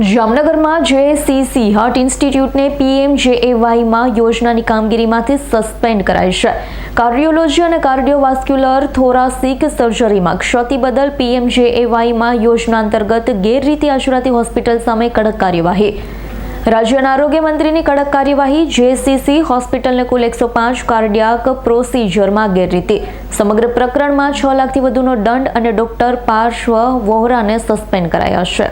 જામનગરમાં JCC heart ઇન્સ્ટિટ્યૂટને PMJAYમાં યોજનાની કામગીરીમાંથી suspend કરાઈ છે. કાર્ડિયોલોજી અને કાર્ડિયોવાસ્ક્યુલર થોરાસિક સર્જરીમાં ક્ષતિ બદલ PMJAYમાં યોજના અંતર્ગત ગેરરીતિ આચરાતી હોસ્પિટલ સામે કડક કાર્યવાહી. રાજ્યના આરોગ્ય મંત્રીની કડક કાર્યવાહી. જેસીસી હોસ્પિટલને કુલ 105 કાર્ડિયાક પ્રોસિજરમાં ગેરરીતિ. સમગ્ર પ્રકરણમાં 6 લાખથી વધુનો દંડ અને ડોક્ટર પાર્થ વોહરાને સસ્પેન્ડ કરાયા છે.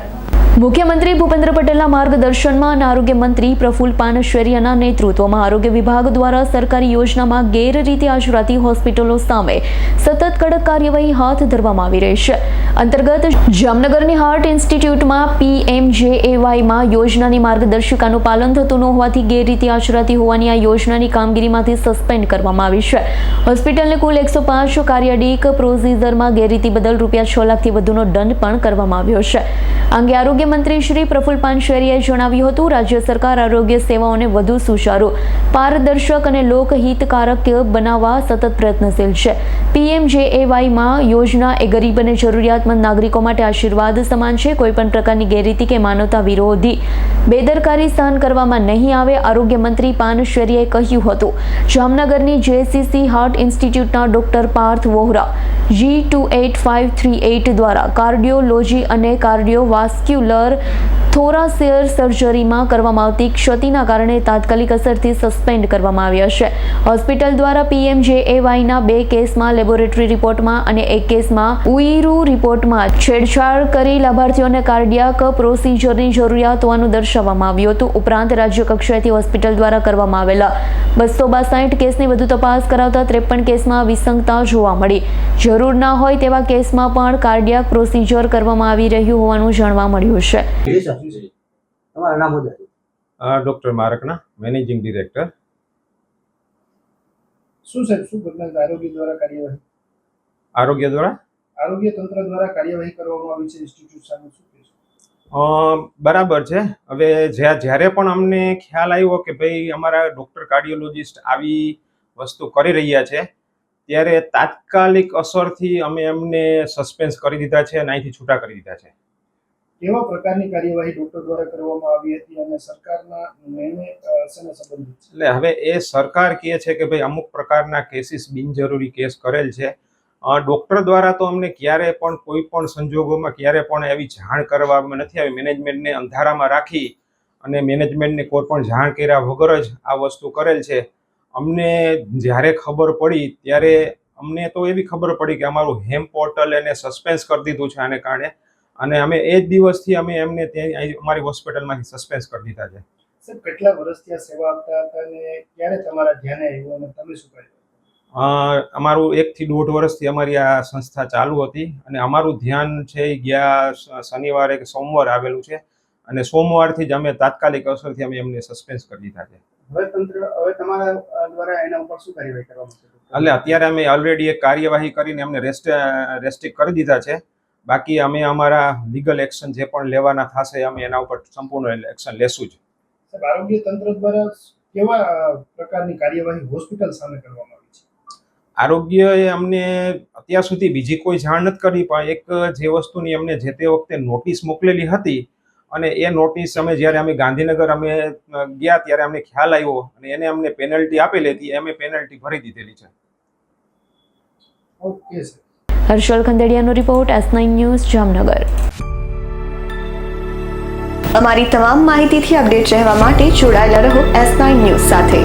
મુખ્યમંત્રી ભૂપેન્દ્ર પટેલના માર્ગદર્શનમાં અને આરોગ્ય મંત્રી પ્રફુલ્લ પાનસેરિયાના નેતૃત્વમાં આરોગ્ય વિભાગ દ્વારા સરકારી યોજનામાં ગેરરીતિ આચરાતી હોસ્પિટલો સામે સતત કડક કાર્યવાહી હાથ ધરવામાં આવી રહી છે. અંતર્ગત જામનગરની હાર્ટ ઇન્સ્ટિટ્યૂટમાં PMJAYમાં યોજનાની માર્ગદર્શિકાનું પાલન થતું ન હોવાથી ગેરરીતિ આચરાતી હોવાની આ યોજનાની કામગીરીમાંથી સસ્પેન્ડ કરવામાં આવી છે. હોસ્પિટલને કુલ 105 કાર્ડિયાક પ્રોસિજરમાં ગેરરીતિ બદલ ₹6 લાખથી વધુનો દંડ પણ કરવામાં આવ્યો છે. અંગે આરોગ્ય મંત્રી શ્રી પ્રફુલ્લ પાનસેરિયાએ જણાવ્યું હતું, રાજ્ય સરકાર આરોગ્ય સેવાઓને વધુ સુચારુ, પારદર્શક અને લોકહિતકારક બનાવવા સતત પ્રયત્નશીલ છે. PMJAYમાં યોજના એ ગરીબ અને જરૂરિયાતમંદ નાગરિકો માટે આશીર્વાદ સમાન છે. કોઈપણ પ્રકારની ગેરરીતિ કે માનવતા વિરોધી બેદરકારી સહન કરવામાં નહીં આવે. આરોગ્ય મંત્રી પાનસેરિયાએ કહ્યું હતું, જામનગરની જેસીસી હાર્ટ ઇન્સ્ટિટ્યૂટના ડોક્ટર પાર્થ વોહરા G28538 દ્વારા કાર્ડિયોલોજી અને કાર્ડિયોવાસ્ક્યુલર થોરાસિક સર્જરીમાં કરવામાં આવતી ક્ષતિના કારણે તાત્કાલિક અસરથી સસ્પેન્ડ કરવામાં આવ્યા છે. હોસ્પિટલ દ્વારા PMJAYના 2 કેસમાં લેબોરેટરી રિપોર્ટમાં અને 1 કેસમાં ઉઈરુ રિપોર્ટમાં છેડછાડ કરી લાભાર્થીઓને કાર્ડિયાક પ્રોસિજરની જરૂરિયાત હોવાનું દર્શાવવામાં આવ્યું હતું. ઉપરાંત રાજ્ય કક્ષાએથી હોસ્પિટલ દ્વારા કરવામાં આવેલા 262 કેસની વધુ તપાસ કરાવતા 53 કેસમાં વિસંગતતા જોવા મળી. જરૂર ના હોય તેવા કેસમાં પણ કાર્ડિયાક પ્રોસિજર કરવામાં આવી રહ્યું હોવાનું જાણવા મળ્યું છે. Doctor Markana, managing director. શું ઘટના આરોગ્ય દ્વારા કાર્યવાહી આરોગ્ય તંત્ર દ્વારા કાર્યવાહી કરવામાં આવી છે ઇન્સ્ટિટ્યૂટ સામે? શું કહેશો? બરાબર છે. હવે જ્યારે પણ અમને ખ્યાલ આવ્યો કે ભાઈ અમારા ડોક્ટર કાર્ડિયોલોજિસ્ટ આવી વસ્તુ કરી રહ્યા છે, ત્યારે તાત્કાલિક અસરથી અમે એમને સસ્પેન્સ કરી દીધા છે અને અહીંથી છૂટા કરી દીધા છે. કેવા પ્રકારની કાર્યવાહી ડોક્ટર દ્વારા કરવામાં આવી હતી અને સરકારના નિર્ણય શેના સંબંધિત છે? એટલે હવે એ સરકાર કહે છે કે ભાઈ અમુક પ્રકારના કેસીસ બિનજરૂરી કેસ કરેલ છે. ડોક્ટર દ્વારા તો અમને ક્યારે પણ કોઈ પણ સંજોગોમાં ક્યારે પણ એવી જાણ કરવામાં નથી આવી. મેનેજમેન્ટને અંધારામાં રાખી અને મેનેજમેન્ટને કોઈ પણ જાણ કર્યા વગર જ આ વસ્તુ કરેલ છે. અમને જ્યારે ખબર પડી ત્યારે અમને તો એવી ખબર પડી કે અમારું હેમ પોર્ટલ એને સસ્પેન્સ કરી દીધું છે આને કારણે, અને અમે એ જ દિવસથી અમે એમને ત્યાં અમારી હોસ્પિટલમાંથી સસ્પેન્સ કરી દીધા છે. સર, કેટલા વર્ષથી આ સેવા આપતા હતા અને ક્યારે તમારા ધ્યાને આવ્યું અને તમે શું કર્યું? અમારું 1 થી 1.5 વર્ષથી અમારી આ સંસ્થા ચાલુ હતી અને અમારું ધ્યાન છે ગયા શનિવારે કે સોમવાર આવેલું છે અને સોમવારથી જ અમે તાત્કાલિક અસરથી અમે એમને સસ્પેન્સ કરી દીધા છે. હવે તમારા દ્વારા એના ઉપર શું કાર્યવાહી કરવામાં આવશે? એટલે અત્યારે અમે ઓલરેડી એક કાર્યવાહી કરીને એમને રેસ્ટ્રિક્ટ કરી દીધા છે. બાકી અમે અમારા લીગલ એક્શન જે પણ લેવાના થશે અમે એના ઉપર સંપૂર્ણ એક્શન લેશું જ. આરોગ્ય તંત્ર દ્વારા કેવા પ્રકારની કાર્યવાહી હોસ્પિટલ સામે કરવામાં આવી છે? આરોગ્યએ અમને અત્યાર સુધી બીજી કોઈ જાણ નથી કરી, પણ એક જે વસ્તુની અમને જે તે વખતે નોટિસ મોકલેલી હતી અને એ નોટિસ જ્યારે અમે ગાંધીનગર અમે ગયા ત્યારે અમને ખ્યાલ આવ્યો અને એને અમને પેનલ્ટી આપેલી હતી, અમે પેનલ્ટી ભરી દીધેલી છે. Okay sir. હર્ષલ ખંડેડિયાનો રિપોર્ટ, S9 ન્યૂઝ, જામનગર. અમારી તમામ માહિતીથી અપડેટ રહેવા માટે જોડાયેલા રહો S9 ન્યૂઝ સાથે.